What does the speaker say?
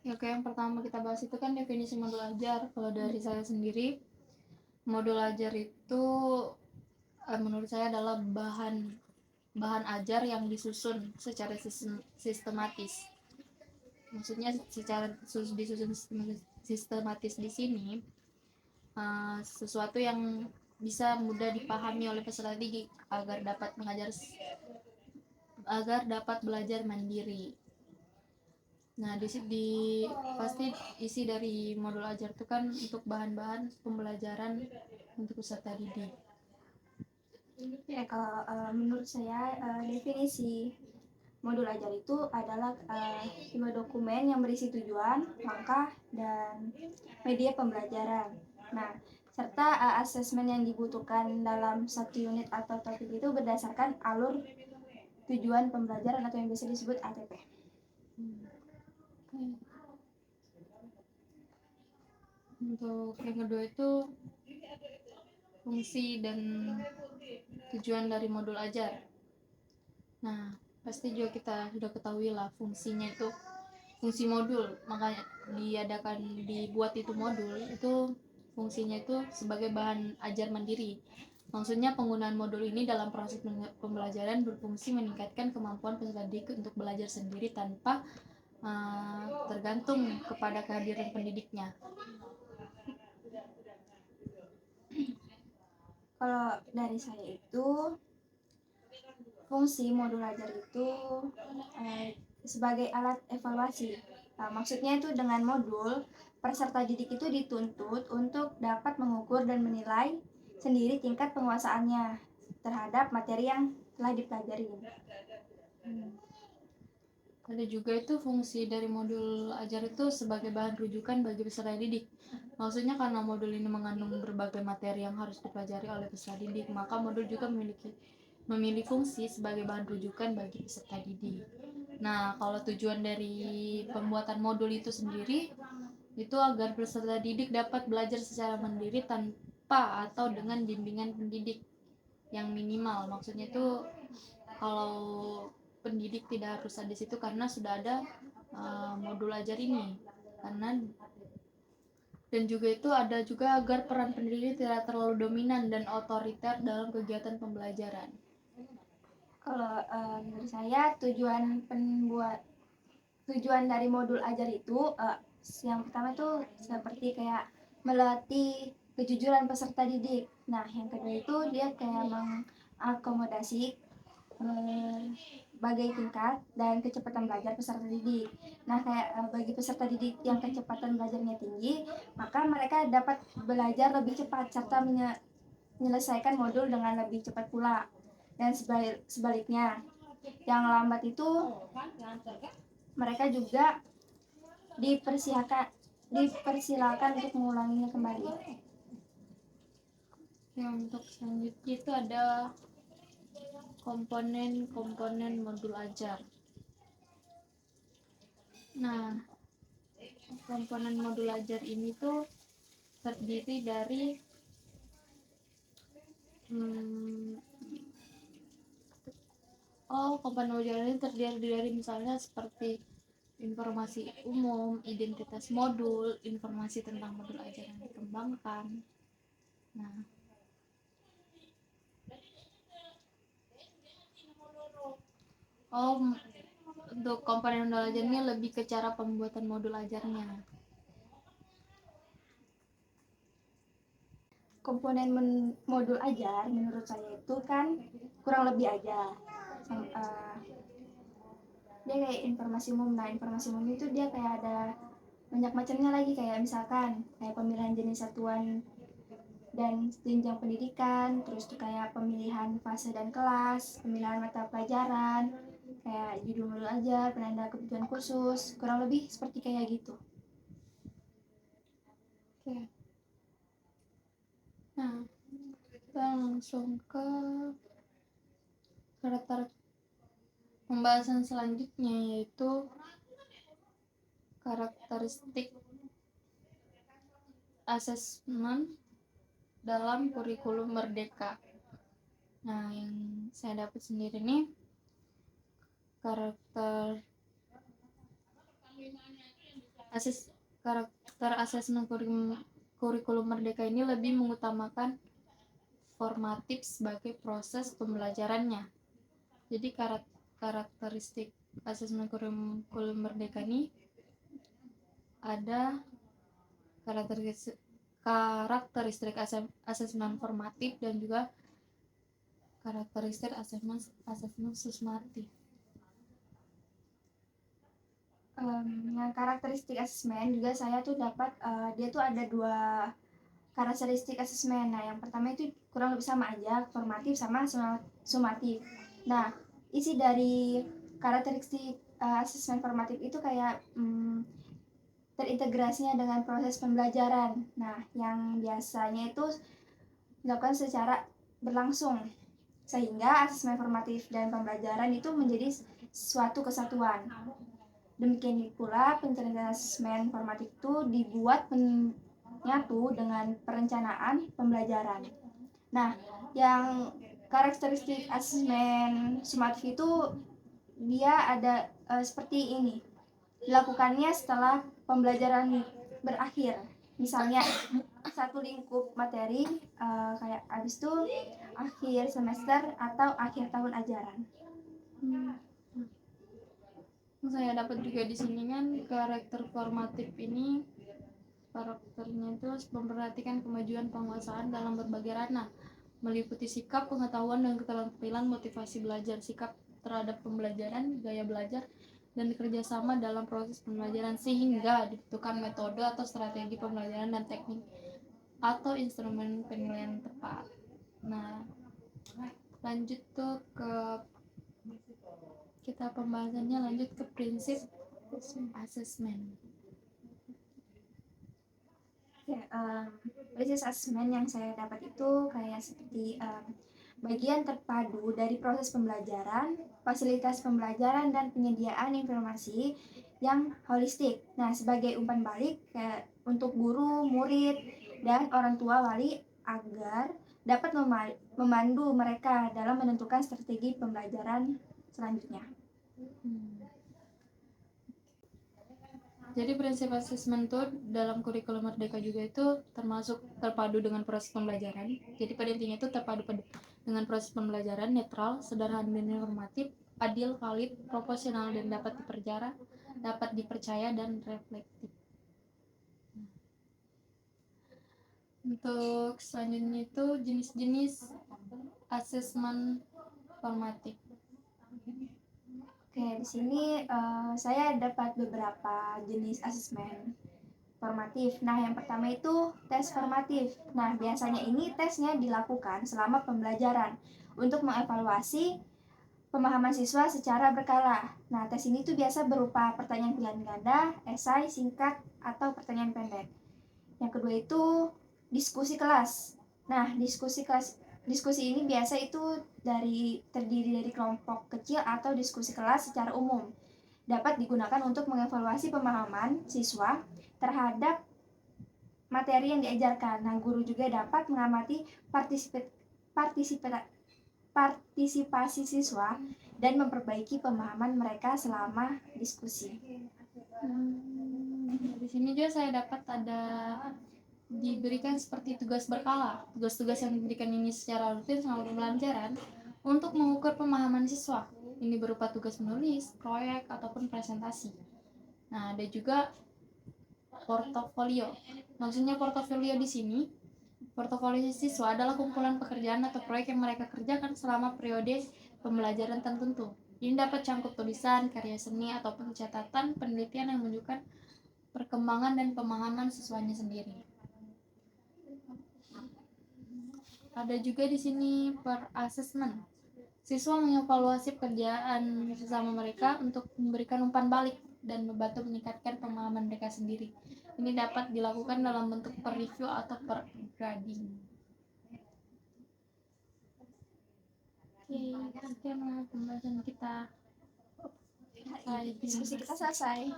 Ya, kayak yang pertama kita bahas itu kan definisi modul ajar. Kalau dari saya sendiri, modul ajar itu menurut saya adalah bahan ajar yang disusun secara sistematis. Maksudnya secara disusun sistematis di sini sesuatu yang bisa mudah dipahami oleh peserta didik agar dapat belajar mandiri. Nah, pasti isi dari modul ajar itu kan untuk bahan-bahan pembelajaran untuk peserta didik. Ya, kalau menurut saya definisi modul ajar itu adalah sebuah dokumen yang berisi tujuan, langkah, dan media pembelajaran. Nah, serta asesmen yang dibutuhkan dalam satu unit atau topik itu berdasarkan alur tujuan pembelajaran atau yang bisa disebut ATP. Untuk yang kedua itu fungsi dan tujuan dari modul ajar. Nah, pasti juga kita sudah ketahui lah fungsinya itu, fungsi modul, makanya dibuat itu modul itu fungsinya itu sebagai bahan ajar mandiri. Maksudnya penggunaan modul ini dalam proses pembelajaran berfungsi meningkatkan kemampuan peserta didik untuk belajar sendiri tanpa tergantung kepada kehadiran pendidiknya. Kalau dari saya itu fungsi modul ajar itu sebagai alat evaluasi. Nah, maksudnya itu dengan modul peserta didik itu dituntut untuk dapat mengukur dan menilai sendiri tingkat penguasaannya terhadap materi yang telah dipelajari. Ada juga itu fungsi dari modul ajar itu sebagai bahan rujukan bagi peserta didik. Maksudnya karena modul ini mengandung berbagai materi yang harus dipelajari oleh peserta didik, maka modul juga memiliki fungsi sebagai bahan rujukan bagi peserta didik. Nah, kalau tujuan dari pembuatan modul itu sendiri itu agar peserta didik dapat belajar secara mandiri tanpa atau dengan bimbingan pendidik yang minimal. Maksudnya itu kalau pendidik tidak harus ada di situ karena sudah ada modul ajar ini. Dan juga itu ada juga agar peran pendidik tidak terlalu dominan dan otoriter dalam kegiatan pembelajaran. Kalau menurut saya tujuan dari modul ajar itu yang pertama itu seperti kayak melatih kejujuran peserta didik. Nah, yang kedua itu dia kayak mengakomodasi berbagai tingkat dan kecepatan belajar peserta didik. Nah, kayak bagi peserta didik yang kecepatan belajarnya tinggi, maka mereka dapat belajar lebih cepat serta menyelesaikan modul dengan lebih cepat pula. Dan sebaliknya, yang lambat itu mereka juga dipersilakan untuk mengulanginya kembali. Yang untuk selanjutnya itu ada komponen modul ajar. Nah, komponen modul ajar ini tuh terdiri dari komponen modul ajar ini terdiri dari misalnya seperti informasi umum, identitas modul, informasi tentang modul ajar yang dikembangkan. Nah, untuk komponen modul ajar ini lebih ke cara pembuatan modul ajarnya. Komponen modul ajar menurut saya itu kan kurang lebih aja dia kayak informasi umum. Nah, informasi umum itu dia kayak ada banyak macamnya lagi, kayak misalkan kayak pemilihan jenis satuan dan jenjang pendidikan, terus tuh kayak pemilihan fase dan kelas, pemilihan mata pelajaran, kayak judul modul ajar, penanda kebutuhan khusus, kurang lebih seperti kayak gitu. Oke. Nah, kita langsung ke karakter pembahasan selanjutnya, yaitu karakteristik asesmen dalam kurikulum merdeka. Nah, yang saya dapat sendiri nih, Karakter asesmen kurikulum merdeka ini lebih mengutamakan formatif sebagai proses pembelajarannya. Jadi karakteristik asesmen kurikulum merdeka ini ada karakteristik asesmen formatif dan juga karakteristik asesmen sumatif. Yang karakteristik asesmen juga saya tuh dapat dia tuh ada 2 karakteristik asesmen. Nah, yang pertama itu kurang lebih sama aja, formatif sama sumatif. Nah, isi dari karakteristik asesmen formatif itu kayak terintegrasinya dengan proses pembelajaran. Nah, yang biasanya itu dilakukan secara berlangsung, sehingga asesmen formatif dan pembelajaran itu menjadi suatu kesatuan. Demikian pula pencernaan asesmen formatif itu dibuat menyatu dengan perencanaan pembelajaran. Nah, yang karakteristik asesmen sumatif itu dia ada seperti ini. Dilakukannya setelah pembelajaran berakhir. Misalnya satu lingkup materi kayak habis itu akhir semester atau akhir tahun ajaran. Saya dapat juga di sini kan karakter formatif ini karakternya itu memperhatikan kemajuan penguasaan dalam berbagai ranah, meliputi sikap, pengetahuan, dan keterampilan motivasi belajar, sikap terhadap pembelajaran, gaya belajar, dan kerjasama dalam proses pembelajaran, sehingga dibutuhkan metode atau strategi pembelajaran dan teknik atau instrumen penilaian tepat. Nah, lanjut tuh ke kita pembahasannya lanjut ke prinsip asesmen. Prinsip asesmen yang saya dapat itu kayak seperti bagian terpadu dari proses pembelajaran, fasilitas pembelajaran, dan penyediaan informasi yang holistik. Nah, sebagai umpan balik untuk guru, murid, dan orang tua wali agar dapat memandu mereka dalam menentukan strategi pembelajaran selanjutnya. Jadi prinsip asesmen itu dalam kurikulum merdeka juga itu termasuk terpadu dengan proses pembelajaran. Jadi pada intinya itu terpadu dengan proses pembelajaran, netral, sederhana dan informatif, adil, valid, proporsional, dan dapat dipercaya dan reflektif. Untuk selanjutnya itu jenis-jenis asesmen formatif. Oke, di sini saya dapat beberapa jenis asesmen formatif. Nah, yang pertama itu tes formatif. Nah, biasanya ini tesnya dilakukan selama pembelajaran untuk mengevaluasi pemahaman siswa secara berkala. Nah, tes ini tuh biasa berupa pertanyaan pilihan ganda, esai singkat, atau pertanyaan pendek. Yang kedua itu diskusi kelas. Nah, diskusi ini biasa itu terdiri dari kelompok kecil atau diskusi kelas secara umum. Dapat digunakan untuk mengevaluasi pemahaman siswa terhadap materi yang diajarkan. Nah, guru juga dapat mengamati partisipasi siswa dan memperbaiki pemahaman mereka selama diskusi. Di sini juga saya dapat ada diberikan seperti tugas berkala. Tugas-tugas yang diberikan ini secara rutin selama pembelajaran untuk mengukur pemahaman siswa. Ini berupa tugas menulis, proyek, ataupun presentasi. Nah, ada juga portofolio. Maksudnya portofolio di sini, portofolio siswa adalah kumpulan pekerjaan atau proyek yang mereka kerjakan selama periode pembelajaran tertentu. Ini dapat cangkup tulisan, karya seni, ataupun catatan penelitian yang menunjukkan perkembangan dan pemahaman siswanya sendiri. Ada juga di sini per assessment. Siswa mengevaluasi pekerjaan sesama mereka untuk memberikan umpan balik dan membantu meningkatkan pemahaman mereka sendiri. Ini dapat dilakukan dalam bentuk per review atau per grading. Oke, sekianlah pembahasan kita. Diskusi kita selesai.